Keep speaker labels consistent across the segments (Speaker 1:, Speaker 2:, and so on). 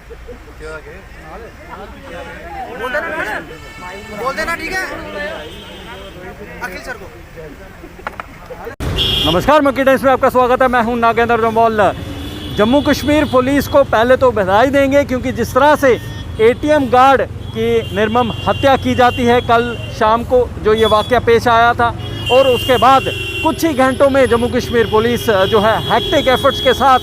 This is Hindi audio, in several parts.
Speaker 1: बोल देना ठीक है अखिल सर को।
Speaker 2: नमस्कार, मक्की टाइम्स में आपका स्वागत है। मैं हूं नागेंद्र जम्वाल। जम्मू कश्मीर पुलिस को पहले तो बधाई देंगे, क्योंकि जिस तरह से एटीएम गार्ड की निर्मम हत्या की जाती है कल शाम को जो ये वाक़या पेश आया था, और उसके बाद कुछ ही घंटों में जम्मू कश्मीर पुलिस जो है हेक्टिक एफर्ट्स के साथ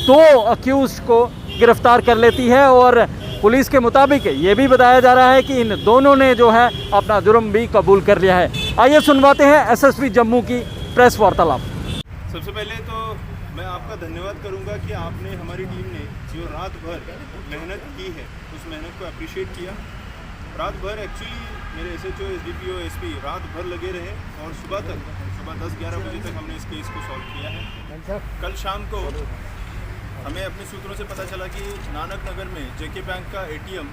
Speaker 2: 2 अक्यूज को गिरफ्तार कर लेती है। और पुलिस के मुताबिक ये भी बताया जा रहा है कि इन दोनों ने जो है अपना जुर्म भी कबूल कर लिया है। आइए सुनवाते हैं एसएसपी जम्मू की प्रेस वार्तालाप।
Speaker 3: सबसे पहले तो मैं आपका धन्यवाद करूंगा कि आपने हमारी टीम ने जो रात भर मेहनत की है उस मेहनत को अप्रिशिएट किया। रात भर एक्चुअली मेरे एसएचओ, एसडीपीओ, एसपी रात भर लगे रहे और सुबह 10-11 बजे तक हमने इस केस को सॉल्व किया है। कल शाम को हमें अपने सूत्रों से पता चला कि नानक नगर में जेके बैंक का एटीएम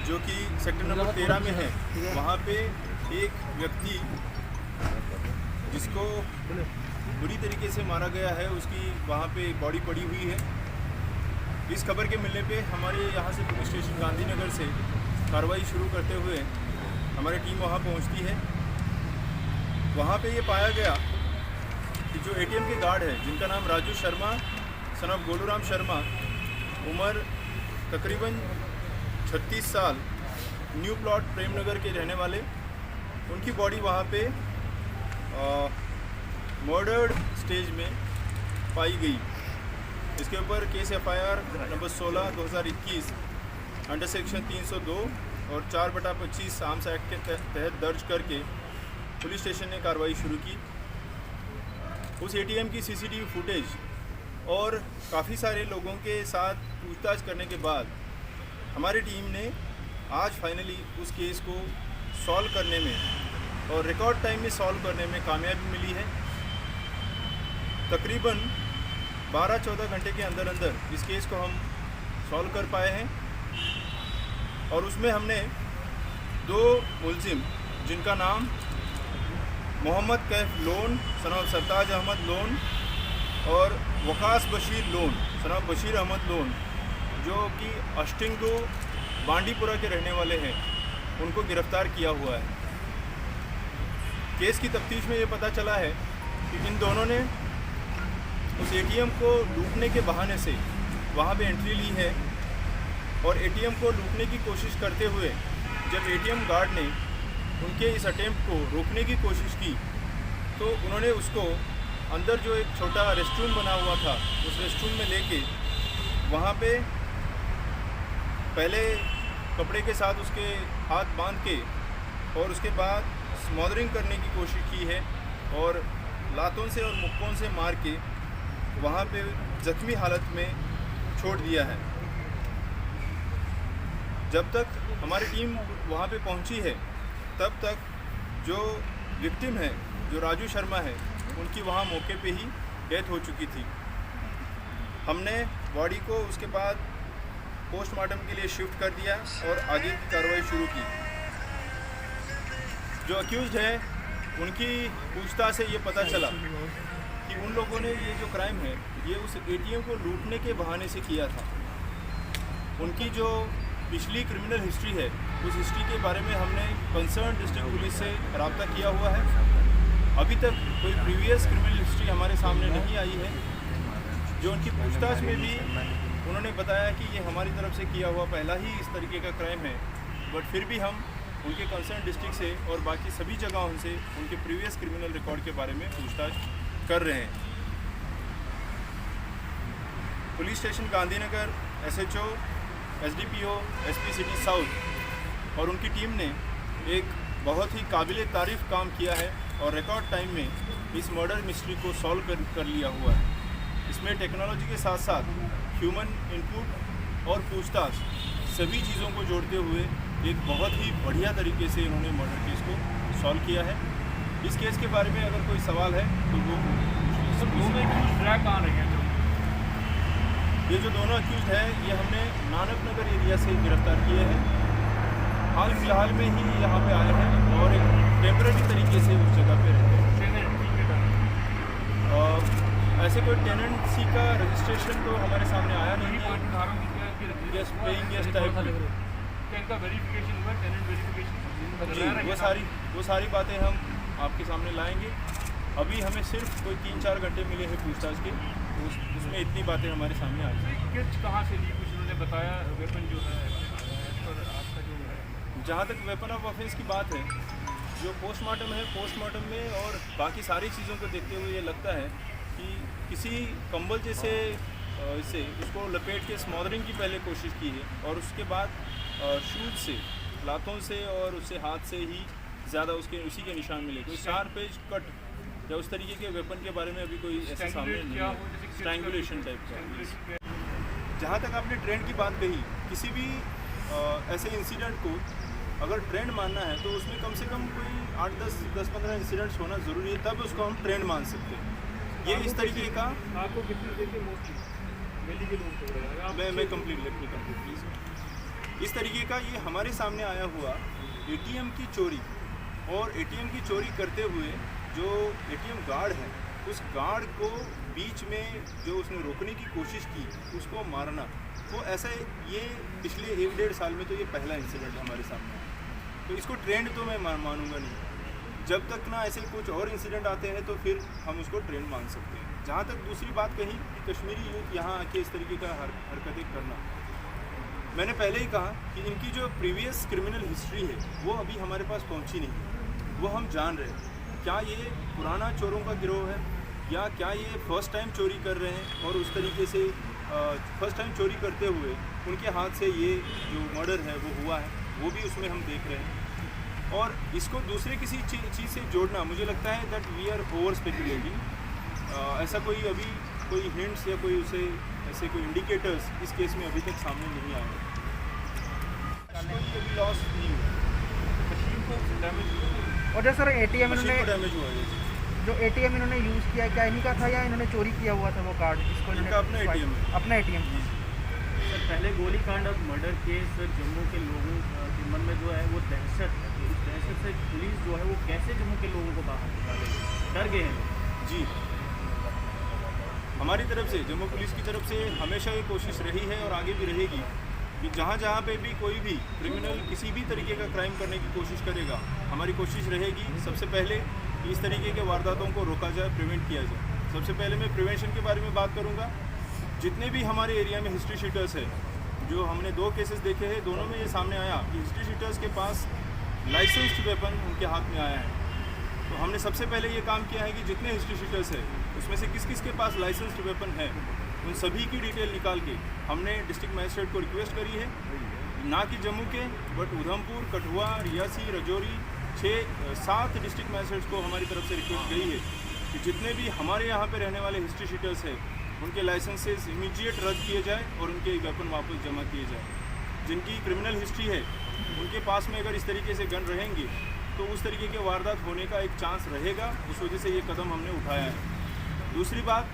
Speaker 3: जो कि सेक्टर नंबर 13 में है, वहाँ पे एक व्यक्ति जिसको बुरी तरीके से मारा गया है, उसकी वहाँ पे बॉडी पड़ी हुई है। इस खबर के मिलने पे हमारे यहाँ से पुलिस स्टेशन गांधीनगर से कार्रवाई शुरू करते हुए हमारी टीम वहाँ पहुँचती है। वहाँ पे ये पाया गया कि जो एटीएम के गार्ड है, जिनका नाम राजू शर्मा सन ऑफ गोलूराम शर्मा, उम्र तकरीबन 36 साल, न्यू प्लॉट प्रेमनगर के रहने वाले, उनकी बॉडी वहाँ पे मर्डर्ड स्टेज में पाई गई। इसके ऊपर case FIR number 16/2021 under section 302 और 4/25 आर्म्स एक्ट के तहत दर्ज करके पुलिस स्टेशन ने कार्रवाई शुरू की। उस एटीएम की सीसीटीवी फुटेज और काफ़ी सारे लोगों के साथ पूछताछ करने के बाद हमारी टीम ने आज फाइनली उस केस को सॉल्व करने में और रिकॉर्ड टाइम में सॉल्व करने में कामयाबी मिली है। तकरीबन 12-14 घंटे के अंदर अंदर इस केस को हम सॉल्व कर पाए हैं। और उसमें हमने 2 मुलजिम, जिनका नाम मोहम्मद कैफ लोन सन ऑफ सरताज अहमद लोन और वकास बशीर लोन सन ऑफ बशीर अहमद लोन, जो कि अष्टिंगो बांडीपुरा के रहने वाले हैं, उनको गिरफ्तार किया हुआ है। केस की तफ्तीश में ये पता चला है कि इन दोनों ने उस एटीएम को लूटने के बहाने से वहाँ पे एंट्री ली है और एटीएम को लूटने की कोशिश करते हुए जब एटीएम गार्ड ने उनके इस अटेम्प्ट को रोकने की कोशिश की तो उन्होंने उसको अंदर जो एक छोटा रेस्टरूम बना हुआ था, उस रेस्टरूम में लेके वहाँ पे पहले कपड़े के साथ उसके हाथ बांध के और उसके बाद स्मॉदरिंग करने की कोशिश की है और लातों से और मुक्कों से मार के वहाँ पे जख्मी हालत में छोड़ दिया है। जब तक हमारी टीम वहाँ पे पहुँची है तब तक जो विक्टिम है, जो राजू शर्मा है, उनकी वहाँ मौके पे ही डेथ हो चुकी थी। हमने बॉडी को उसके बाद पोस्टमार्टम के लिए शिफ्ट कर दिया और आगे की कार्रवाई शुरू की। जो अक्यूज्ड है उनकी पूछताछ से ये पता चला कि उन लोगों ने ये जो क्राइम है ये उस एटीएम को लूटने के बहाने से किया था। उनकी जो पिछली क्रिमिनल हिस्ट्री है उस हिस्ट्री के बारे में हमने कंसर्न डिस्ट्रिक्ट पुलिस से रब्ता किया हुआ है। अभी तक कोई प्रीवियस क्रिमिनल हिस्ट्री हमारे सामने नहीं आई है। जो उनकी पूछताछ में भी उन्होंने बताया कि ये हमारी तरफ से किया हुआ पहला ही इस तरीके का क्राइम है, बट फिर भी हम उनके कंसर्न डिस्ट्रिक्ट से और बाकी सभी जगहों से उनके प्रीवियस क्रिमिनल रिकॉर्ड के बारे में पूछताछ कर रहे हैं। Police station Gandhinagar, SHO, SDPO, SP city south और उनकी टीम ने एक बहुत ही काबिल तारीफ काम किया है और रिकॉर्ड टाइम में इस मर्डर मिस्ट्री को सॉल्व कर लिया हुआ है। इसमें टेक्नोलॉजी के साथ साथ ह्यूमन इनपुट और पूछताछ सभी चीज़ों को जोड़ते हुए एक बहुत ही बढ़िया तरीके से इन्होंने मर्डर केस को सॉल्व किया है। इस केस के बारे में अगर कोई सवाल है तो वो ये जो दोनों अक्यूज्ड है ये हमने नानक नगर एरिया से गिरफ्तार किए हैं। हाल फिलहाल में ही यहाँ पे आए हैं और एक टेम्परेरी तरीके से उस जगह पे रहते हैं। ऐसे कोई टेनेंसी का रजिस्ट्रेशन तो हमारे सामने आया नहीं है।
Speaker 4: की रखी है।
Speaker 3: गेस्ट पेइंग गेस्ट टाइप की।
Speaker 4: क्या इनका वेरिफिकेशन हुआ, टेनेंट वेरिफिकेशन?
Speaker 3: जी, वो सारी बातें हम आपके सामने लाएंगे। अभी हमें सिर्फ कोई 3-4 घंटे मिले हैं पूछताछ के, तो उसमें इतनी बातें हमारे सामने आई हैं।
Speaker 4: किट कहाँ से ली, कुछ उन्होंने बताया? वेपन जो है पर आपका जो है,
Speaker 3: जहाँ तक वेपन ऑफ ऑफेंस की बात है, जो पोस्टमार्टम है, पोस्टमार्टम में और बाकी सारी चीज़ों को देखते हुए ये लगता है कि किसी कंबल जैसे इससे उसको लपेट के स्मॉदरिंग की पहले कोशिश की है और उसके बाद शूज से, लातों से और उससे हाथ से ही ज़्यादा उसी के निशान मिले। कोई शार्प एज कट या उस तरीके के वेपन के बारे में अभी कोई ऐसा सामने नहीं है। स्ट्रैंगुलेशन टाइप का। जहाँ तक आपने ट्रेंड की बात कही, किसी भी ऐसे इंसिडेंट को अगर ट्रेंड मानना है तो उसमें कम से कम कोई 8-10-15 इंसिडेंट्स होना ज़रूरी है, तब उसको हम ट्रेंड मान सकते हैं। ये इस तरीके का
Speaker 4: आपको कितनी देर के मोस्टली दिल्ली के लोग हो रहे हैं?
Speaker 3: मैं कंप्लीट प्लीज़। इस तरीके का ये हमारे सामने आया हुआ एटीएम की चोरी, और एटीएम की चोरी करते हुए जो एटीएम गार्ड है, उस गार्ड को बीच में जो उसने रोकने की कोशिश की, उसको मारना, तो ऐसा ये पिछले 1-1.5 साल में तो ये पहला इंसिडेंट हमारे सामने है। तो इसको ट्रेंड तो मैं मानूंगा नहीं। जब तक ना ऐसे कुछ और इंसिडेंट आते हैं तो फिर हम उसको ट्रेंड मान सकते हैं। जहाँ तक दूसरी बात कही कि कश्मीरी यूथ यहाँ आके इस तरीके का हरकतें करना, मैंने पहले ही कहा कि इनकी जो प्रीवियस क्रिमिनल हिस्ट्री है वो अभी हमारे पास पहुँची नहीं। वो हम जान रहे हैं क्या ये पुराना चोरों का गिरोह है या क्या ये फर्स्ट टाइम चोरी कर रहे हैं, और उस तरीके से फर्स्ट टाइम चोरी करते हुए उनके हाथ से ये जो मर्डर है वो हुआ है, वो भी उसमें हम देख रहे हैं। और इसको दूसरे किसी चीज़ से जोड़ना, मुझे लगता है that we are over speculating. ऐसा कोई अभी कोई हिंट्स या कोई उसे ऐसे कोई इंडिकेटर्स इस केस में अभी तक सामने नहीं आए। कोई अभी लॉस नहीं हुआ,
Speaker 4: मशीन को डैमेज हुआ।
Speaker 1: और जो सर एटीएम
Speaker 3: मशीन
Speaker 1: इन्होंने
Speaker 3: को डैमेज हुआ है।
Speaker 1: जो एटीएम इन्होंने यूज़ किया, क्या इन्हीं का था या इन्होंने चोरी किया हुआ था वो कार्ड जिसको
Speaker 3: इनका अपना ATM है।
Speaker 1: अपना एटीएम?
Speaker 2: सर पहले गोलीकांड और मर्डर केस जम्मू के लोगों के मन में जो है वो दहशत है, तो इस दहशत से पुलिस जो है वो कैसे जम्मू के लोगों को बाहर निकालेगी? डर गए हैं
Speaker 3: जी। हमारी तरफ से, जम्मू पुलिस की तरफ से हमेशा ये कोशिश रही है और आगे भी रहेगी कि जहाँ जहाँ पे भी कोई भी क्रिमिनल किसी भी तरीके का क्राइम करने की कोशिश करेगा, हमारी कोशिश रहेगी सबसे पहले कि इस तरीके के वारदातों को रोका जाए, प्रिवेंट किया जाए। सबसे पहले मैं प्रिवेंशन के बारे में बात करूँगा। जितने भी हमारे एरिया में हिस्ट्री शीटर्स है, जो हमने 2 केसेस देखे हैं, दोनों में ये सामने आया कि हिस्ट्री शीटर्स के पास लाइसेंस्ड वेपन उनके हाथ में आया है। तो हमने सबसे पहले ये काम किया है कि जितने हिस्ट्री शीटर्स है उसमें से किस किस के पास लाइसेंस्ड वेपन है, उन सभी की डिटेल निकाल के हमने डिस्ट्रिक्ट मजिस्ट्रेट को रिक्वेस्ट करी है, ना कि जम्मू के but Udhampur, Kathua, Reasi, Rajouri, 6-7 district magistrates को हमारी तरफ से रिक्वेस्ट गई है कि जितने भी हमारे यहाँ पे रहने वाले हिस्ट्री शीटर्स है उनके लाइसेंसेस इमीडिएट रद्द किए जाए और उनके वेपन वापस जमा किए जाए। जिनकी क्रिमिनल हिस्ट्री है उनके पास में अगर इस तरीके से गन रहेंगे तो उस तरीके के वारदात होने का एक चांस रहेगा, उस वजह से ये कदम हमने उठाया है। दूसरी बात,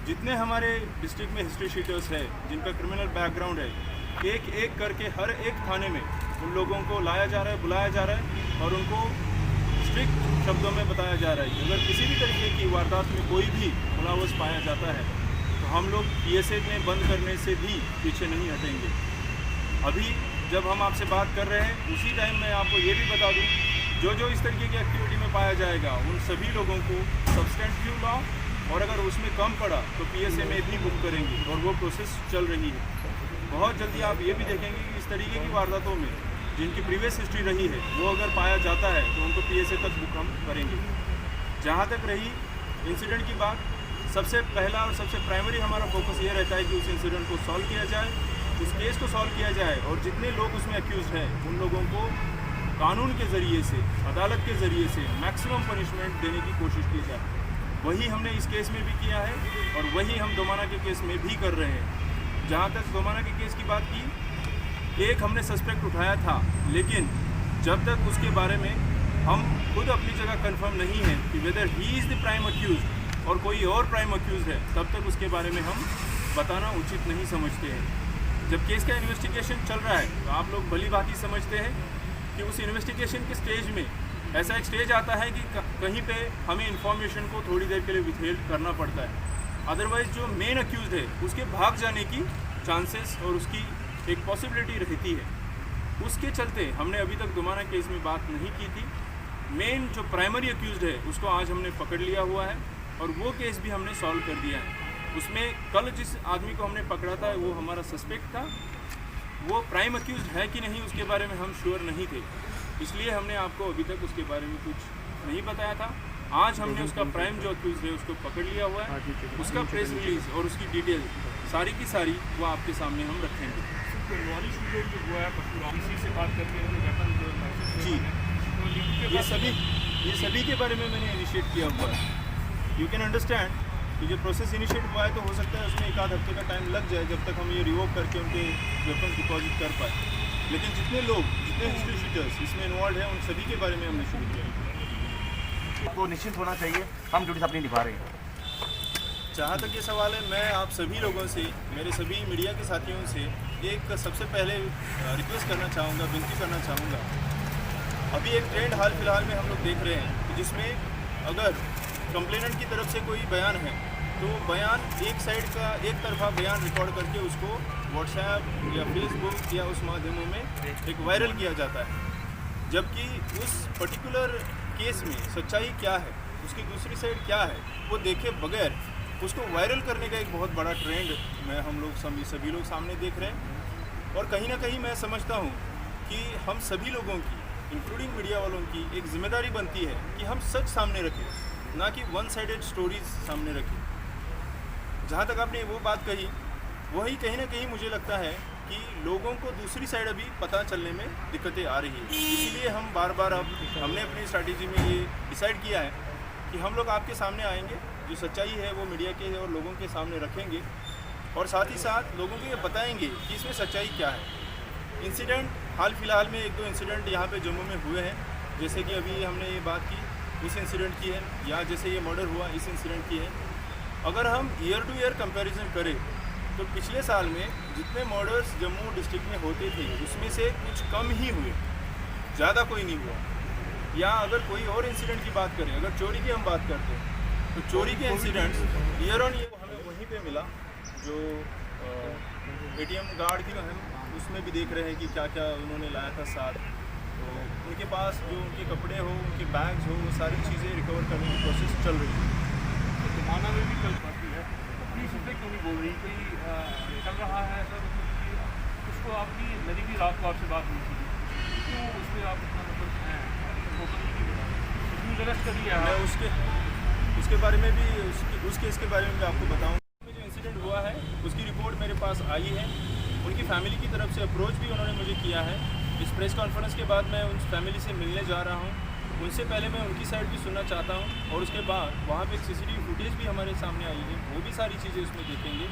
Speaker 3: जितने हमारे डिस्ट्रिक्ट में हिस्ट्री शीटर्स है जिनका क्रिमिनल बैकग्राउंड है, एक एक करके हर एक थाने में उन लोगों को लाया जा रहा है, बुलाया जा रहा है और उनको स्ट्रिक्ट शब्दों में बताया जा रहा है कि अगर किसी भी तरीके की वारदात में कोई भी मुलव्वस पाया जाता है तो हम लोग PSA में बंद करने से भी पीछे नहीं हटेंगे। अभी जब हम आपसे बात कर रहे हैं उसी टाइम मैं आपको ये भी बता दूँ, जो इस तरीके की एक्टिविटी में पाया जाएगा उन सभी लोगों को सब्सटेंटिव लॉ, और अगर उसमें कम पड़ा तो PSA में भी बुक करेंगे और वो प्रोसेस चल रही है। बहुत जल्दी आप ये भी देखेंगे कि इस तरीके की वारदातों में जिनकी प्रीवियस हिस्ट्री रही है वो अगर पाया जाता है तो उनको PSA तक बुक हम करेंगे। जहाँ तक रही इंसिडेंट की बात, सबसे पहला और सबसे प्राइमरी हमारा फोकस ये रहता है कि उस इंसिडेंट को सॉल्व किया जाए, उस केस को सॉल्व किया जाए और जितने लोग उसमें अक्यूज हैं उन लोगों को कानून के ज़रिए से, अदालत के ज़रिए से मैक्सिमम पनिशमेंट देने की कोशिश की जाए। वही हमने इस केस में भी किया है और वही हम दोमाना के केस में भी कर रहे हैं। जहाँ तक दोमाना के केस की बात की, एक हमने सस्पेक्ट उठाया था, लेकिन जब तक उसके बारे में हम खुद अपनी जगह कंफर्म नहीं है कि whether he is the prime accused और कोई और प्राइम अक्यूज है, तब तक उसके बारे में हम बताना उचित नहीं समझते हैं। जब केस का इन्वेस्टिगेशन चल रहा है तो आप लोग भली भांति समझते हैं कि उस इन्वेस्टिगेशन के स्टेज में ऐसा एक स्टेज आता है कि कहीं पे हमें इन्फॉर्मेशन को थोड़ी देर के लिए विथहेल्ड करना पड़ता है, अदरवाइज़ जो मेन अक्यूज है उसके भाग जाने की चांसेस और उसकी एक पॉसिबिलिटी रहती है। उसके चलते हमने अभी तक दोमाना केस में बात नहीं की थी। मेन जो प्राइमरी अक्यूज़ड है उसको आज हमने पकड़ लिया हुआ है और वो केस भी हमने सॉल्व कर दिया है। उसमें कल जिस आदमी को हमने पकड़ा था वो हमारा सस्पेक्ट था, वो प्राइम अक्यूज़ड है कि नहीं उसके बारे में हम श्योर नहीं थे, इसलिए हमने आपको अभी तक उसके बारे में कुछ नहीं बताया था। आज हमने उसका प्राइम जो अक्यूज़ है उसको पकड़ लिया हुआ है। उसका प्रेस रिलीज़ और उसकी डिटेल सारी की सारी वो आपके सामने हम रखेंगे।
Speaker 4: नॉलेज जो हुआ है इसी से बात करके वेपन जो
Speaker 3: जी,
Speaker 4: तो
Speaker 3: ये सभी के बारे में मैंने इनिशिएट किया हुआ है। यू कैन अंडरस्टैंड कि जो प्रोसेस इनिशिएट हुआ है तो हो सकता है उसमें एक आध हफ्ते का टाइम लग जाए जब तक हम ये रिवोक करके उनके वेपन डिपॉजिट कर पाए। लेकिन जितने लोग, जितने हिस्ट्री शीटर्स इसमें इन्वॉल्व हैं, उन सभी के बारे में हमने शुरू किया।
Speaker 5: तो निश्चित होना चाहिए हम ड्यूटी अपनी निभा रहे हैं।
Speaker 3: जहाँ तक ये सवाल है, मैं आप सभी लोगों से, मेरे सभी मीडिया के साथियों से एक सबसे पहले रिक्वेस्ट करना चाहूँगा, विनती करना चाहूँगा। अभी एक ट्रेंड हाल फिलहाल में हम लोग देख रहे हैं कि जिसमें अगर कंप्लेनेंट की तरफ से कोई बयान है तो बयान एक साइड का एक तरफा बयान रिकॉर्ड करके उसको व्हाट्सएप या फेसबुक या उस माध्यमों में एक वायरल किया जाता है, जबकि उस पर्टिकुलर केस में सच्चाई क्या है, उसकी दूसरी साइड क्या है, वो देखे बगैर उसको वायरल करने का एक बहुत बड़ा ट्रेंड में हम लोग सभी लोग सामने देख रहे हैं। और कहीं ना कहीं मैं समझता हूँ कि हम सभी लोगों की, इंक्लूडिंग मीडिया वालों की, एक जिम्मेदारी बनती है कि हम सच सामने रखें, ना कि वन साइडेड स्टोरीज सामने रखें। जहाँ तक आपने वो बात कही, वही कहीं ना कहीं मुझे लगता है कि लोगों को दूसरी साइड अभी पता चलने में दिक्कतें आ रही है। इसीलिए हम बार बार अब हमने अपनी स्ट्रैटेजी में ये डिसाइड किया है कि हम लोग आपके सामने आएंगे, जो सच्चाई है वो मीडिया के और लोगों के सामने रखेंगे और साथ ही साथ लोगों को ये बताएंगे कि इसमें सच्चाई क्या है। इंसिडेंट हाल फिलहाल में एक दो इंसिडेंट यहाँ पे जम्मू में हुए हैं, जैसे कि अभी हमने ये बात की इस इंसिडेंट की है, या जैसे ये मर्डर हुआ इस इंसिडेंट की है। अगर हम ईयर टू ईयर कंपैरिजन करें तो पिछले साल में जितने मर्डर्स जम्मू डिस्ट्रिक्ट में होते थे उसमें से कुछ कम ही हुए, ज़्यादा कोई नहीं हुआ। या अगर कोई और इंसिडेंट की बात करें, अगर चोरी की हम बात करते हैं तो चोरी के इंसिडेंट्स ईयर ऑन ईयर हमें वहीं पे मिला। जो ATM गार्ड की हम उसमें भी देख रहे हैं कि क्या क्या उन्होंने लाया था साथ, तो उनके पास जो उनके कपड़े हो, उनके बैग्स हो, वो सारी चीज़ें रिकवर करने की प्रोसेस चल रही है।
Speaker 4: तो जमाना में भी कल बात है, तो पुलिस इस पर क्यों नहीं बोल रही? कोई चल रहा है सर, उसको आपकी नदी की रात को आपसे बात हुई थी, तो उस पर आप इतना मतलब हैं अरेस्ट कर लिया है।
Speaker 3: मैं उसके बारे में भी उस केस के बारे में भी आपको बताऊँ। जो इंसिडेंट हुआ है उसकी रिपोर्ट मेरे पास आई है। उनकी फैमिली की तरफ से अप्रोच भी उन्होंने मुझे किया है। इस प्रेस कॉन्फ्रेंस के बाद मैं उन फैमिली से मिलने जा रहा हूँ। उनसे पहले मैं उनकी साइड भी सुनना चाहता हूँ और उसके बाद वहाँ पे CCTV फुटेज भी हमारे सामने आई है, वो भी सारी चीज़ें उसमें देखेंगे।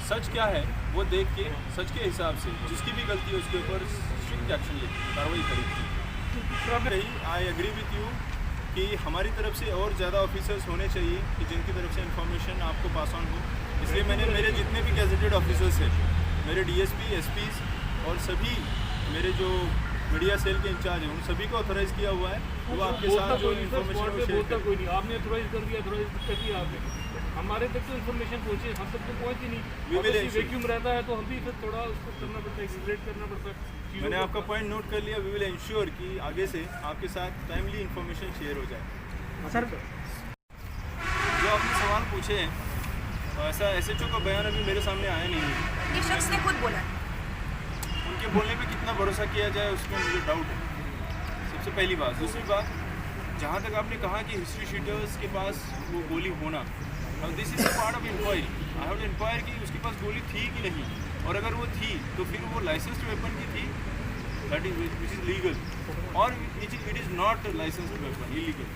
Speaker 3: सच क्या है वो देख के सच के हिसाब से जिसकी भी गलती है उसके ऊपर स्ट्रिक्ट एक्शन लेके कार्रवाई करेगी। आई एग्री विथ यू कि हमारी तरफ से और ज़्यादा ऑफिसर्स होने चाहिए कि जिनकी तरफ से इंफॉर्मेशन आपको पास ऑन हो। इसलिए मैंने मेरे जितने भी गैजेटेड ऑफिसर्स हैं, मेरे DSP, SPs और सभी मेरे जो मीडिया सेल के इंचार्ज हैं, उन सभी को ऑथोराइज़ किया हुआ है। वो आपके साथ जो इन्फॉर्मेशन
Speaker 4: बोलता कोई नहीं, आपने ऑथोराइज कर दिया, ऑथोराइज कर दिया आपने, हमारे तक तो इन्फॉर्मेशन पहुँचे, हम तक तो पहुँची नहीं। अगर वैक्यूम रहता है तो हम भी फिर थोड़ा उसको करना पड़ता है, एक्सप्लेन करना पड़ता है।
Speaker 3: मैंने आपका पॉइंट नोट कर लिया। वी विल इंश्योर कि आगे से आपके साथ टाइमली इन्फॉर्मेशन शेयर हो जाए।
Speaker 2: सर,
Speaker 3: जो आपने सवाल पूछे हैं, ऐसा SHO का बयान अभी मेरे सामने आया नहीं है।
Speaker 6: ये शख्स ने खुद बोला,
Speaker 3: उनके बोलने पे कितना भरोसा किया जाए उसमें मुझे डाउट है, सबसे पहली बात। दूसरी बात, जहाँ तक आपने कहा कि हिस्ट्री शीटर्स के पास वो गोली होना, अब this is a part of inquiry. I have to inquire कि उसके पास गोली थी कि नहीं, और अगर वो थी तो फिर वो लाइसेंस्ड वेपन की थी, that is which is legal, और it is not licensed weapon, illegal.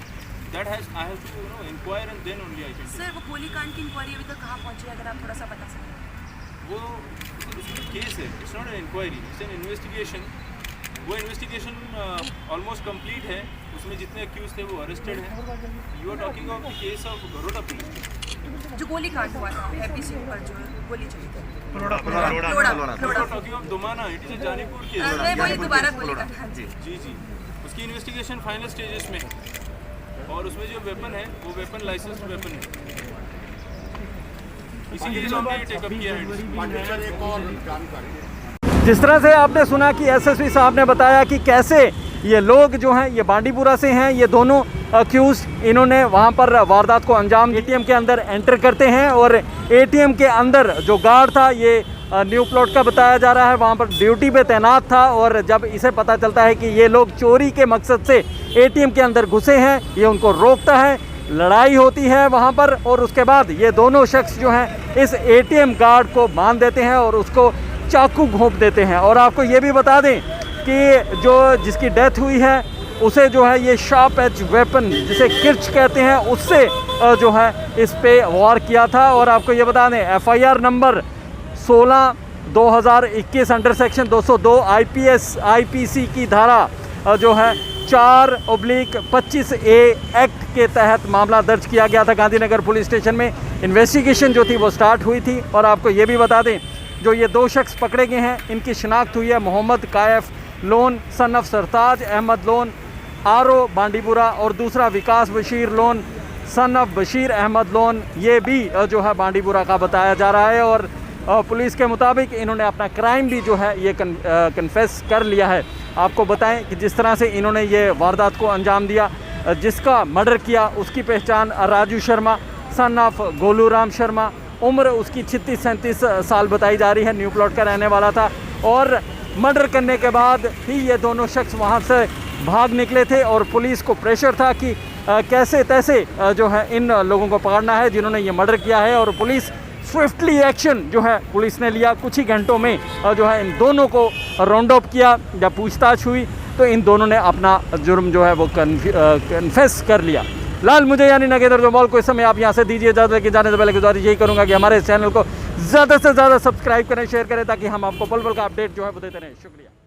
Speaker 3: That has I have to inquire and then only I can.
Speaker 6: Sir वो गोलीकांड की इंक्वायरी अभी तक कहाँ पहुँची है, अगर आप थोड़ा सा बता सकें?
Speaker 3: वो उसमें केस है, it's not an inquiry, it's an investigation. वो इन्वेस्टिगेशन ऑलमोस्ट कंप्लीट है, उसमें जितने अक्यूज थे वो अरेस्टेड हैं। You are talking of the case of Baroda police,
Speaker 6: जो गोलीकांड हुआ था हैप्पी सिंह पर, जो गोली चली थी,
Speaker 3: talking of Domana, it is a Janipur case.
Speaker 6: मैं वही दोबारा गोलीकांड, हाँ जी
Speaker 3: जी जी, उसकी इन्वेस्टिगेशन फाइनल स्टेजेस में है, और उसमें जो वेपन है वो वेपन लाइसेंस्ड वेपन है, इसीलिए हमने टेकअप किया है।
Speaker 2: जिस तरह से आपने सुना कि एसएसपी साहब ने बताया कि कैसे ये लोग जो हैं ये बांडीपुरा से हैं, ये दोनों अक्यूज, इन्होंने वहाँ पर वारदात को अंजाम एटीएम के अंदर एंटर करते हैं और एटीएम के अंदर जो गार्ड था ये न्यू प्लॉट का बताया जा रहा है, वहाँ पर ड्यूटी पे तैनात था और जब इसे पता चलता है कि ये लोग चोरी के मकसद से एटीएम के अंदर घुसे हैं, ये उनको रोकता है, लड़ाई होती है वहाँ पर और उसके बाद ये दोनों शख्स जो हैं इस एटीएम गार्ड को बांध देते हैं और उसको चाकू घोंप देते हैं। और आपको ये भी बता दें कि जो जिसकी डेथ हुई है उसे जो है ये शार्प एज वेपन जिसे किर्च कहते हैं उससे जो है इस पे वार किया था। और आपको ये बता दें FIR number 16/2021 under section 202 IPC की धारा जो है 4/25A एक्ट के तहत मामला दर्ज किया गया था गांधीनगर पुलिस स्टेशन में। इन्वेस्टिगेशन जो थी वो स्टार्ट हुई थी। और आपको ये भी बता दें जो ये दो शख्स पकड़े गए हैं इनकी शिनाख्त हुई है Mohammad Kaif Lone son of Sartaj Ahmad Lone RO Bandipora और दूसरा विकास बशीर लोन सन ऑफ बशीर अहमद लोन, ये भी जो है बांडीपुरा का बताया जा रहा है। और पुलिस के मुताबिक इन्होंने अपना क्राइम भी जो है ये कन्फेस कर लिया है। आपको बताएं कि जिस तरह से इन्होंने ये वारदात को अंजाम दिया, जिसका मर्डर किया उसकी पहचान राजू शर्मा सन ऑफ गोलू राम शर्मा, उम्र उसकी 36-37 साल बताई जा रही है, न्यू प्लॉट का रहने वाला था। और मर्डर करने के बाद ही ये दोनों शख्स वहाँ से भाग निकले थे और पुलिस को प्रेशर था कि कैसे तैसे जो है इन लोगों को पकड़ना है जिन्होंने ये मर्डर किया है। और पुलिस स्विफ्टली एक्शन जो है पुलिस ने लिया, कुछ ही घंटों में जो है इन दोनों को राउंड अप किया। जब पूछताछ हुई तो इन दोनों ने अपना जुर्म जो है वो कन्फेस कर लिया। लाल मुझे यानी नगेंद्र जम्वाल को इस समय आप यहाँ से दीजिए इजाज़त, लेकिन जाने से पहले गुजारिश यही करूँगा कि हमारे चैनल को ज़्यादा से ज़्यादा सब्सक्राइब करें, शेयर करें ताकि हम आपको पल पल का अपडेट जो है वो देते रहें। शुक्रिया।